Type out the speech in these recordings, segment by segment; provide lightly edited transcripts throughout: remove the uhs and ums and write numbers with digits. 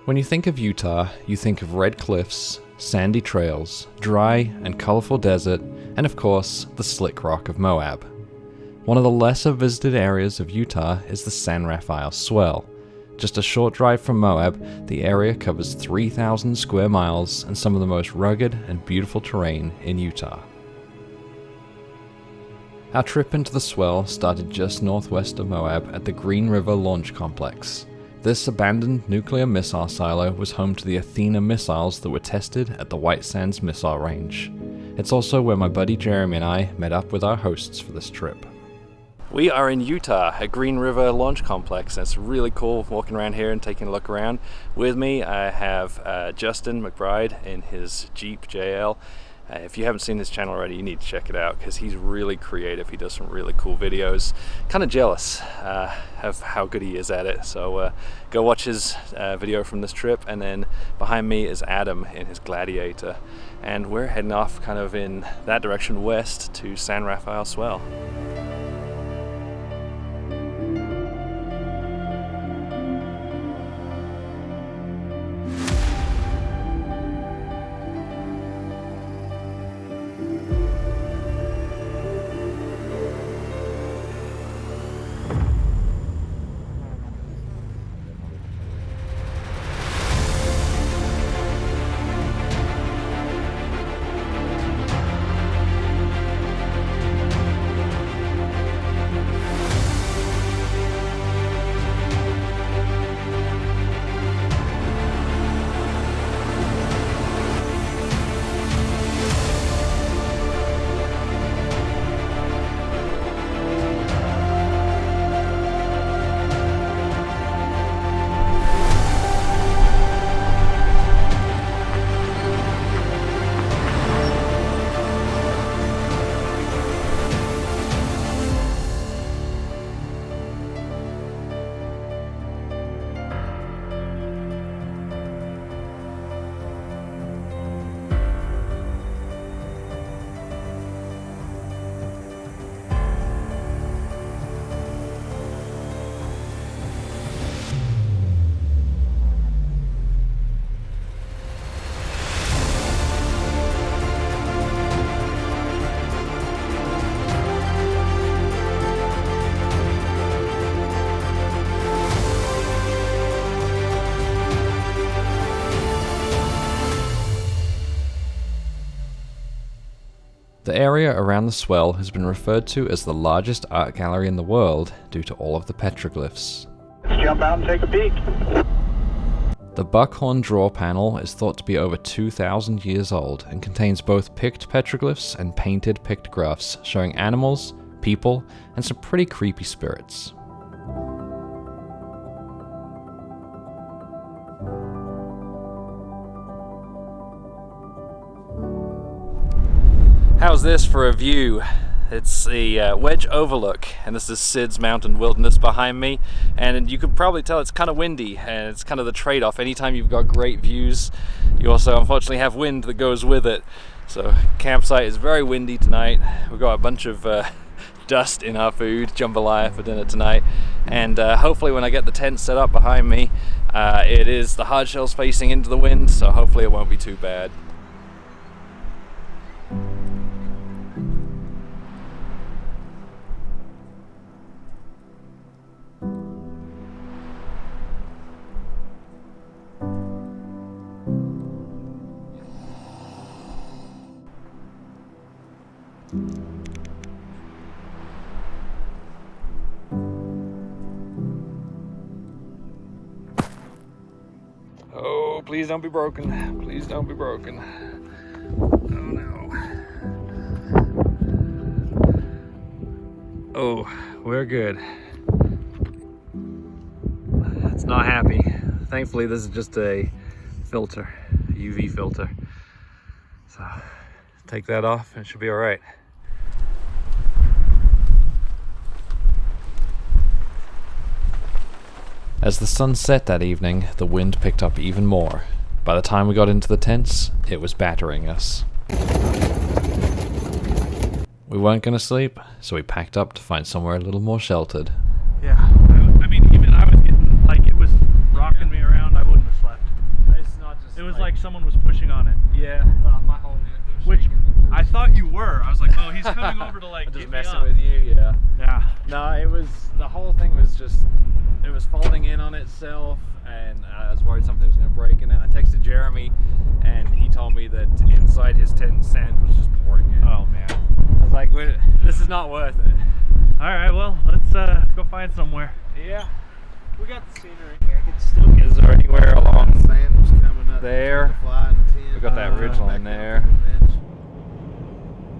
When you think of Utah, you think of red cliffs, sandy trails, dry and colorful desert, and of course, the slick rock of Moab. One of the lesser visited areas of Utah is the San Rafael Swell. Just a short drive from Moab, the area covers 3,000 square miles and some of the most rugged and beautiful terrain in Utah. Our trip into the Swell started just northwest of Moab at the Green River Launch Complex. This abandoned nuclear missile silo was home to the Athena missiles that were tested at the White Sands Missile Range. It's also where my buddy Jeremy and I met up with our hosts for this trip. We are in Utah at Green River Launch Complex, and it's really cool walking around here and taking a look around. With me I have Justin McBride in his Jeep JL. If you haven't seen his channel already, you need to check it out because he's really creative. He does some really cool videos. Kind of jealous of how good he is at it. So go watch his video from this trip. And then behind me is Adam in his Gladiator. And we're heading off kind of in that direction west to San Rafael Swell. The area around the swell has been referred to as the largest art gallery in the world due to all of the petroglyphs. Let's jump out and take a peek. The Buckhorn draw panel is thought to be over 2,000 years old and contains both picked petroglyphs and painted pictographs showing animals, people, and some pretty creepy spirits. How's this for a view? It's the Wedge Overlook, and this is Sid's Mountain Wilderness behind me, and you can probably tell it's kind of windy, and it's kind of the trade-off. Anytime you've got great views, you also unfortunately have wind that goes with it. So campsite is very windy tonight. We've got a bunch of dust in our food, jambalaya for dinner tonight, and hopefully when I get the tent set up behind me, it is the hard shells facing into the wind, so hopefully it won't be too bad. Oh, please don't be broken. Please don't be broken. Oh no. Oh, we're good. It's not happy. Thankfully, this is just a filter, a UV filter. So, take that off and it should be all right. As the sun set that evening, the wind picked up even more. By the time we got into the tents, it was battering us. We weren't going to sleep, so we packed up to find somewhere a little more sheltered. Yeah, I mean, even I was getting, like, it was rocking me around, I wouldn't have slept. someone was pushing on it. Yeah, my whole hand was Which shaking. I thought you were. I was like, oh, he's coming over to like I'm just get me messing up. with you, yeah. Yeah. No, it was, the whole thing was just, it was folding in on itself, and I was worried something was going to break, and then I texted Jeremy, and he told me that inside his tent sand was just pouring in. Oh man. I was like, this is not worth it. All right, well, let's go find somewhere. Yeah. We got the scenery. I can still get. Is there anywhere along Sand was coming up there? We got that ridge line there.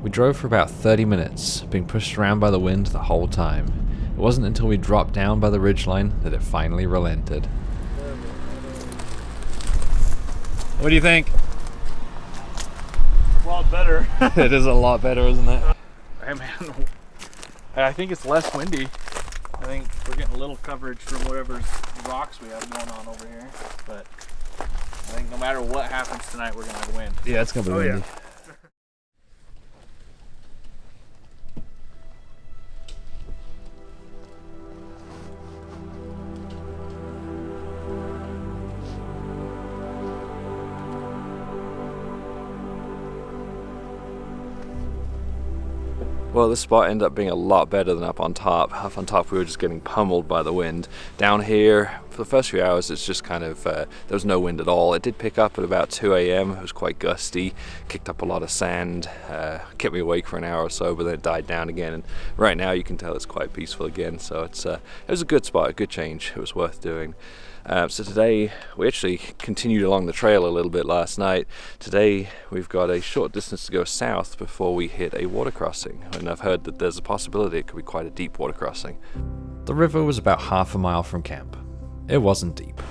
We drove for about 30 minutes, being pushed around by the wind the whole time. It wasn't until we dropped down by the ridgeline that it finally relented. What do you think? A lot better. It is a lot better, isn't it? Hey man, I think it's less windy. I think we're getting a little coverage from whatever rocks we have going on over here. But I think no matter what happens tonight, we're gonna have wind. Yeah, it's gonna be windy. Yeah. Well, this spot ended up being a lot better than up on top. Up on top we were just getting pummeled by the wind. Down here, for the first few hours, it's just kind of, there was no wind at all. It did pick up at about 2 a.m. It was quite gusty, kicked up a lot of sand, kept me awake for an hour or so, but then it died down again. And right now you can tell it's quite peaceful again, so it was a good spot, a good change. It was worth doing. So today, we actually continued along the trail a little bit last night. Today, we've got a short distance to go south before we hit a water crossing. And I've heard that there's a possibility it could be quite a deep water crossing. The river was about half a mile from camp. It wasn't deep.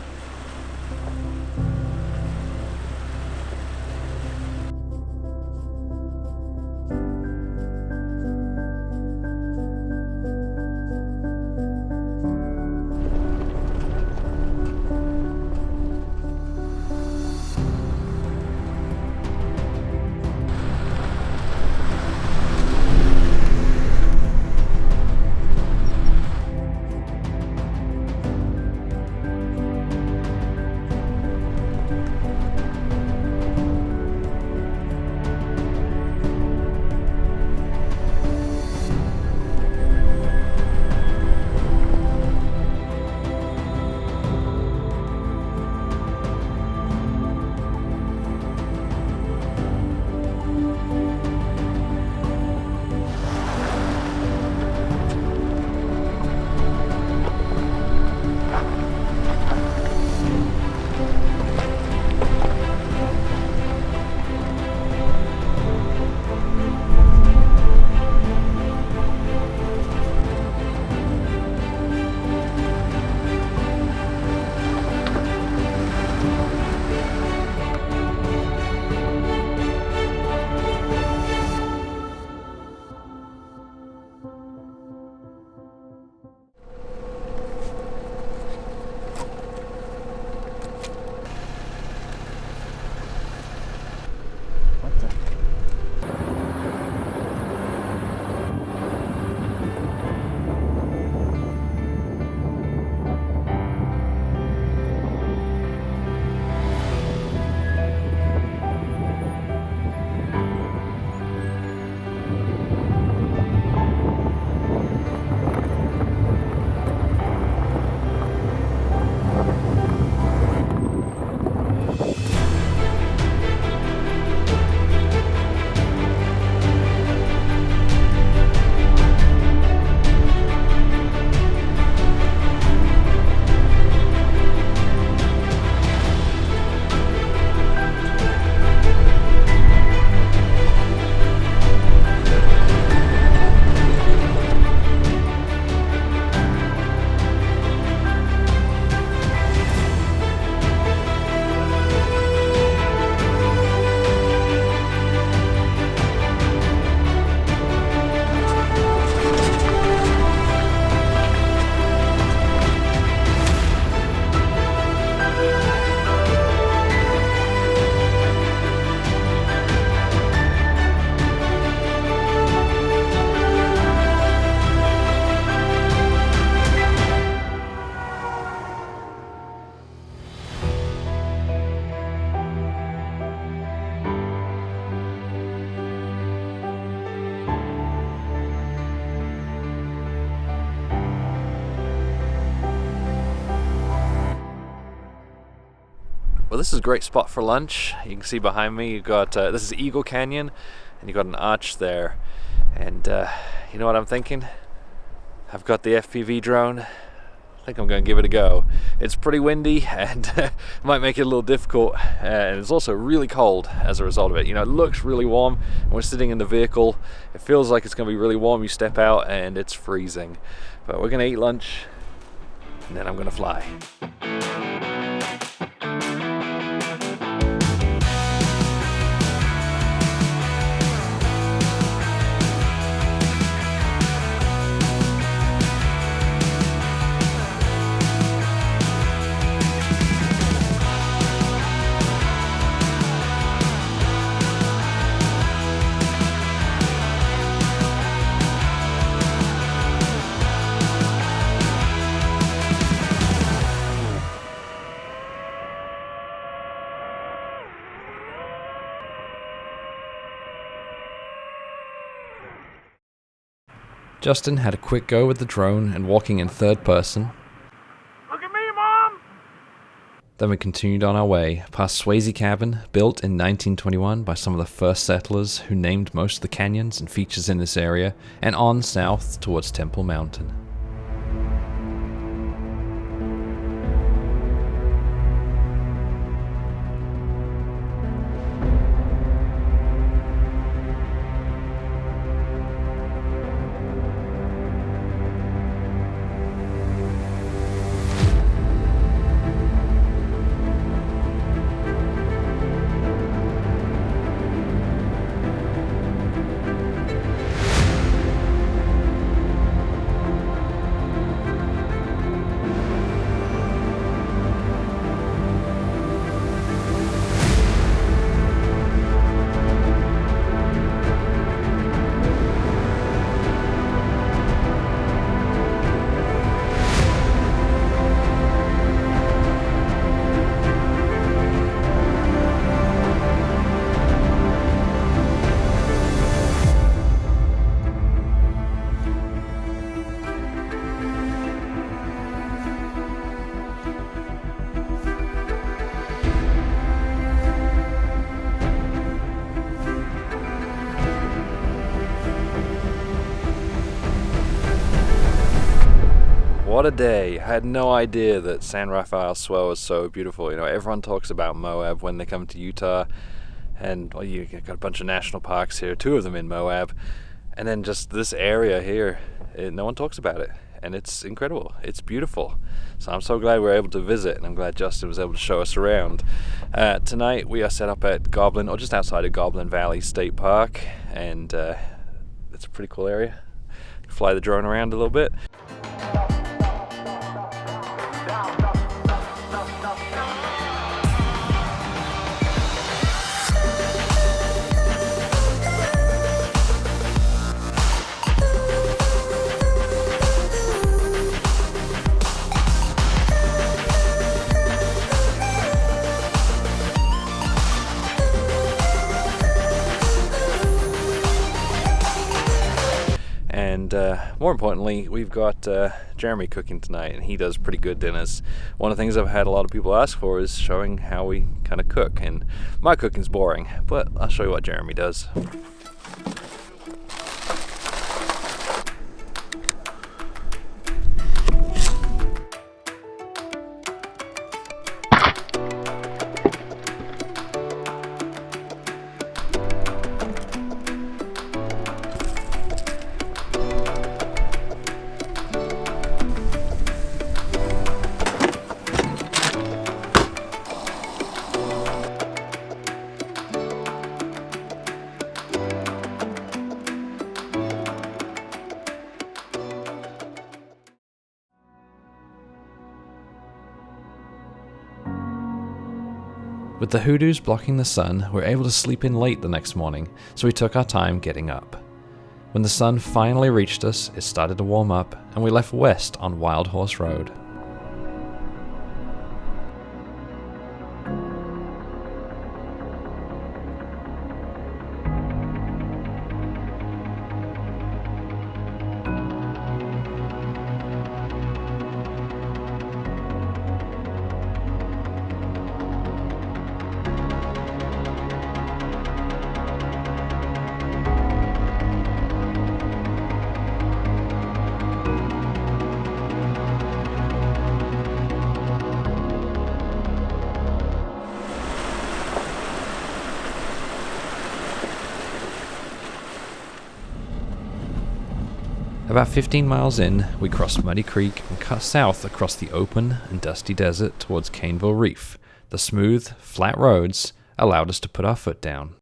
Well, this is a great spot for lunch. You can see behind me, you've got, this is Eagle Canyon, and you've got an arch there. And you know what I'm thinking? I've got the FPV drone. I think I'm going to give it a go. It's pretty windy and it might make it a little difficult, and it's also really cold as a result of it. You know, it looks really warm and we're sitting in the vehicle. It feels like it's going to be really warm. You step out and it's freezing. But we're going to eat lunch and then I'm going to fly. Justin had a quick go with the drone and walking in third person. Look at me, Mom! Then we continued on our way, past Swayze Cabin, built in 1921 by some of the first settlers who named most of the canyons and features in this area, and on south towards Temple Mountain. What a day. I had no idea that San Rafael Swell was so beautiful. You know, everyone talks about Moab when they come to Utah, and well, you got a bunch of national parks here, 2 of them in Moab, and then just this area here, no one talks about it, and it's incredible. It's beautiful. So I'm so glad we were able to visit, and I'm glad Justin was able to show us around. Tonight we are set up at Goblin, or just outside of Goblin Valley State Park, and it's a pretty cool area. Fly the drone around a little bit. And more importantly, we've got Jeremy cooking tonight, and he does pretty good dinners. One of the things I've had a lot of people ask for is showing how we kind of cook, and my cooking's boring, but I'll show you what Jeremy does. With the hoodoos blocking the sun, we were able to sleep in late the next morning, so we took our time getting up. When the sun finally reached us, it started to warm up, and we left west on Wild Horse Road. About 15 miles in, we crossed Muddy Creek and cut south across the open and dusty desert towards Caneville Reef. The smooth, flat roads allowed us to put our foot down.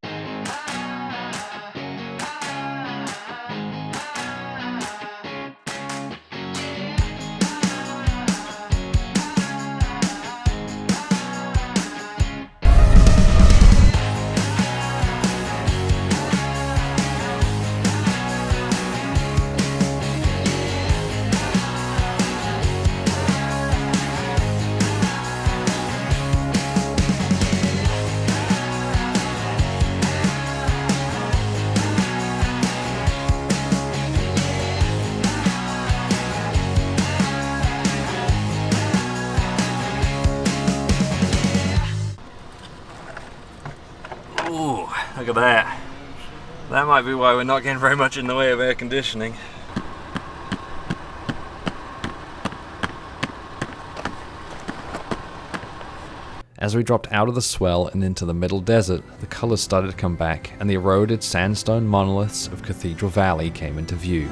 Ooh, look at that. That might be why we're not getting very much in the way of air conditioning. As we dropped out of the swell and into the middle desert, the colors started to come back and the eroded sandstone monoliths of Cathedral Valley came into view.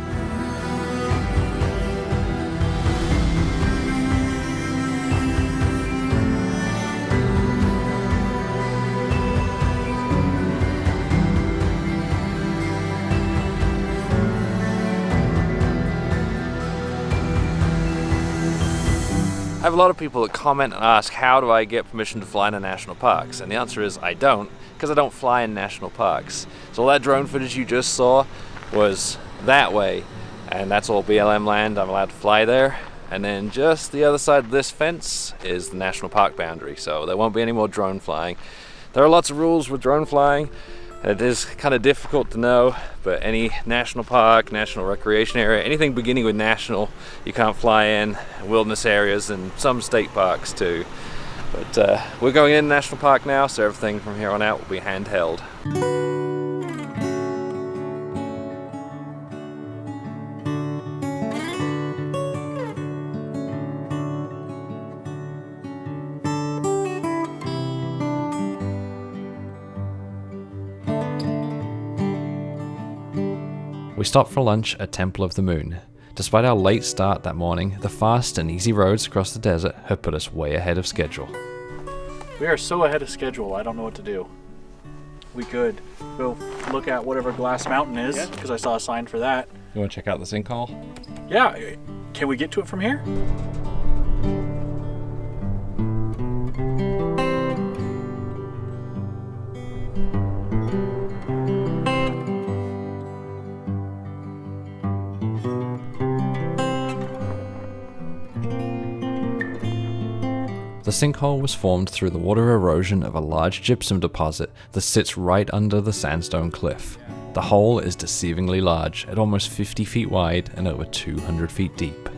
I have a lot of people that comment and ask, how do I get permission to fly in national parks? And the answer is I don't, because I don't fly in national parks. So all that drone footage you just saw was that way, and that's all BLM land. I'm allowed to fly there. And then just the other side of this fence is the national park boundary, so there won't be any more drone flying. There are lots of rules with drone flying. It is kind of difficult to know, but any national park, national recreation area, anything beginning with national, you can't fly in. Wilderness areas and some state parks too. But we're going in national park now, so everything from here on out will be handheld. We stopped for lunch at Temple of the Moon. Despite our late start that morning, the fast and easy roads across the desert have put us way ahead of schedule. We are so ahead of schedule, I don't know what to do. We could go look at whatever Glass Mountain is, because I saw a sign for that. You want to check out the sinkhole? Yeah, can we get to it from here? The sinkhole was formed through the water erosion of a large gypsum deposit that sits right under the sandstone cliff. The hole is deceivingly large, at almost 50 feet wide and over 200 feet deep.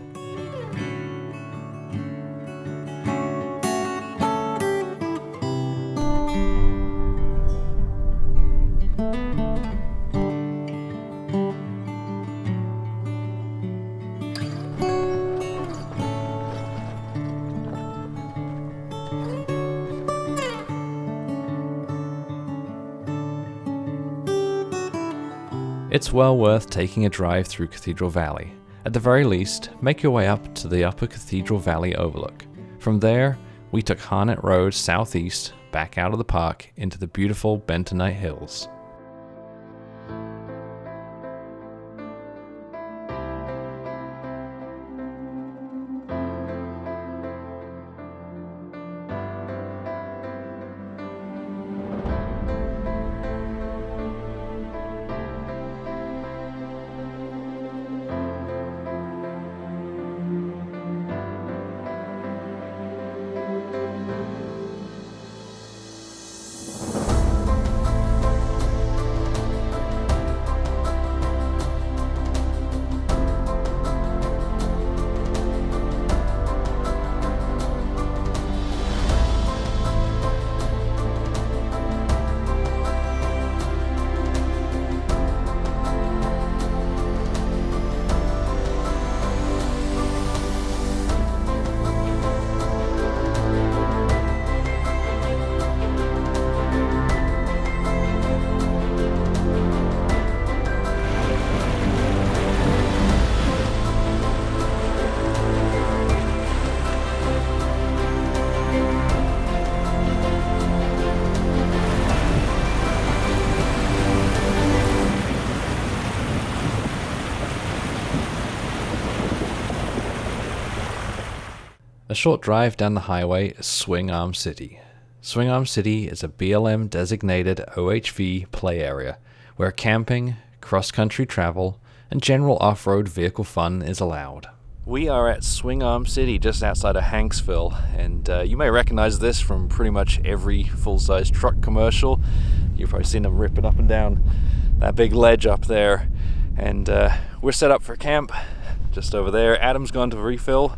It's well worth taking a drive through Cathedral Valley. At the very least, make your way up to the upper Cathedral Valley Overlook. From there, we took Harnett Road southeast, back out of the park into the beautiful Bentonite Hills. A short drive down the highway is Swing Arm City. Swing Arm City is a BLM designated OHV play area where camping, cross-country travel, and general off-road vehicle fun is allowed. We are at Swing Arm City just outside of Hanksville, and you may recognize this from pretty much every full-size truck commercial. You've probably seen them ripping up and down that big ledge up there. And we're set up for camp just over there. Adam's gone to refill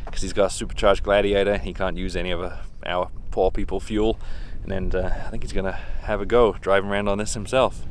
because he's got a supercharged Gladiator. He can't use any of our poor people fuel. And I think he's gonna have a go driving around on this himself.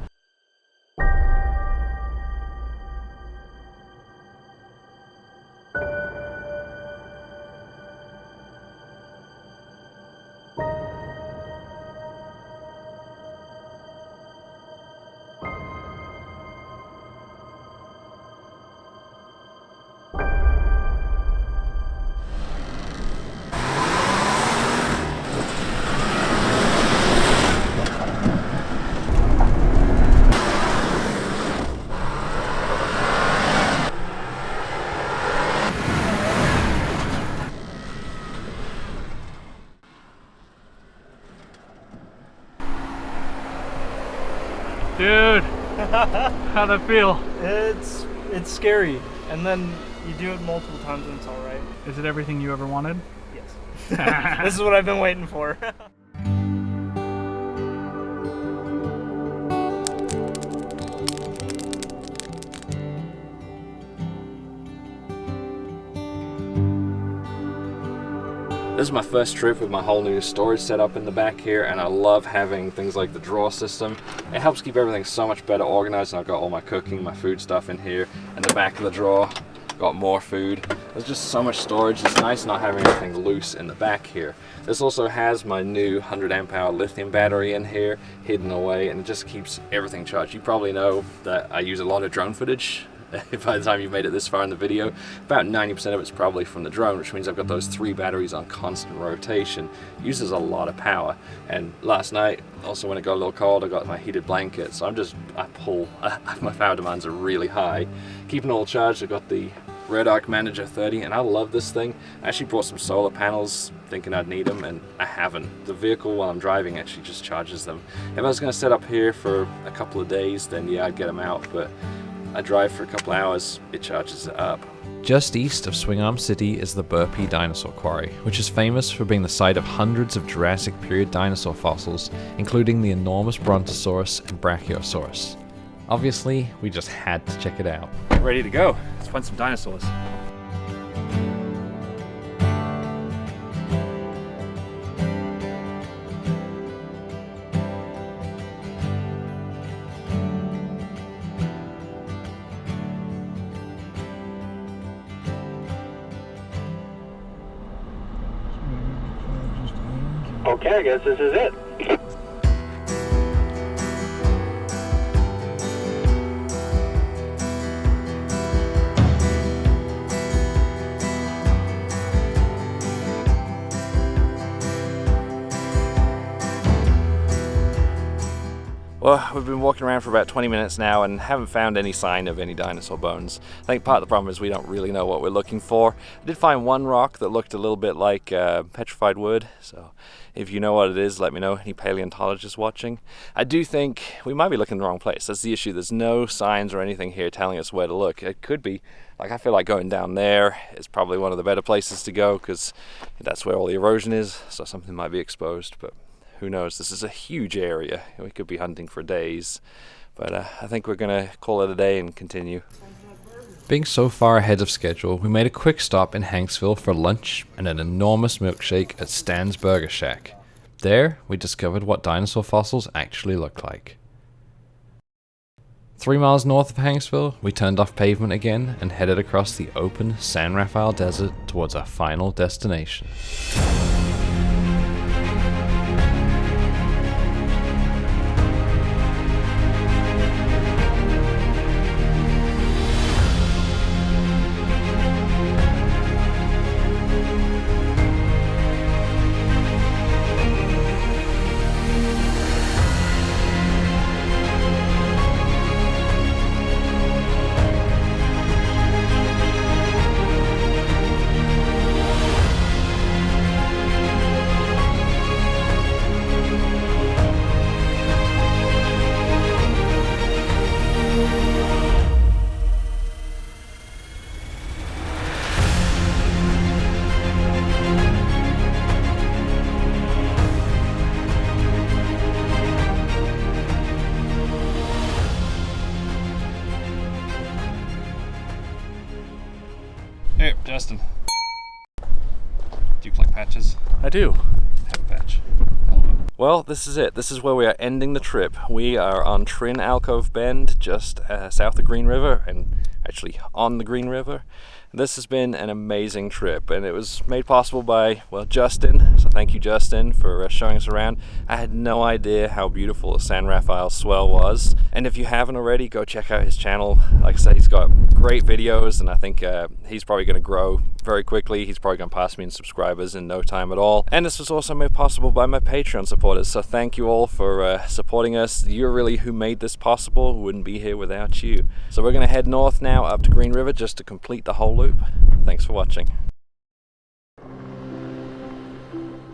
Dude, how'd it feel? It's scary, and then you do it multiple times and it's all right. Is it everything you ever wanted? Yes. This is what I've been waiting for. This is my first trip with my whole new storage setup in the back here, and I love having things like the drawer system. It helps keep everything so much better organized, and I've got all my cooking, my food stuff in here. In the back of the drawer, got more food. There's just so much storage. It's nice not having everything loose in the back here. This also has my new 100 amp hour lithium battery in here, hidden away, and it just keeps everything charged. You probably know that I use a lot of drone footage. By the time you've made it this far in the video, about 90% of it's probably from the drone, which means I've got those 3 batteries on constant rotation. Uses a lot of power. And last night, also when it got a little cold, I got my heated blanket, so my power demands are really high. Keeping it all charged, I've got the Red Arc Manager 30, and I love this thing. I actually brought some solar panels thinking I'd need them, and I haven't. The vehicle while I'm driving actually just charges them. If I was going to set up here for a couple of days, then yeah, I'd get them out, but I drive for a couple hours, it charges it up. Just east of Swing Arm City is the Burpee Dinosaur Quarry, which is famous for being the site of hundreds of Jurassic period dinosaur fossils, including the enormous Brontosaurus and Brachiosaurus. Obviously, we just had to check it out. Ready to go. Let's find some dinosaurs. Okay, I guess this is it. Well, we've been walking around for about 20 minutes now and haven't found any sign of any dinosaur bones. I think part of the problem is we don't really know what we're looking for. I did find one rock that looked a little bit like petrified wood, so if you know what it is, let me know, any paleontologists watching. I do think we might be looking in the wrong place. That's the issue. There's no signs or anything here telling us where to look. It could be, like, I feel like going down there is probably one of the better places to go because that's where all the erosion is, so something might be exposed, but who knows? This is a huge area. We could be hunting for days, but I think we're gonna call it a day and continue. Being so far ahead of schedule, we made a quick stop in Hanksville for lunch and an enormous milkshake at Stan's Burger Shack. There, we discovered what dinosaur fossils actually look like. 3 miles north of Hanksville, we turned off pavement again and headed across the open San Rafael Desert towards our final destination. I do. Have a patch. Well, this is it. This is where we are ending the trip. We are on Trin Alcove Bend, just south of Green River, and actually on the Green River. This has been an amazing trip, and it was made possible by, well, Justin. So thank you, Justin, for showing us around. I had no idea how beautiful the San Rafael Swell was, and if you haven't already, go check out his channel. Like I said, he's got great videos, and I think he's probably going to grow very quickly. He's probably going to pass me in subscribers in no time at all. And this was also made possible by my Patreon supporters, so thank you all for supporting us. You're really who made this possible. We wouldn't be here without you. So we're going to head north now up to Green River just to complete the whole loop. Thanks for watching.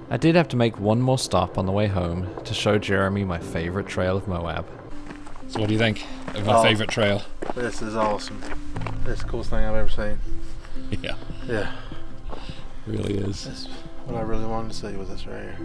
I did have to make one more stop on the way home to show Jeremy my favourite trail of Moab. So what do you think of my favourite trail? This is awesome. This is the coolest thing I've ever seen. Yeah, Yeah. it really is. That's what I really wanted to see was this right here.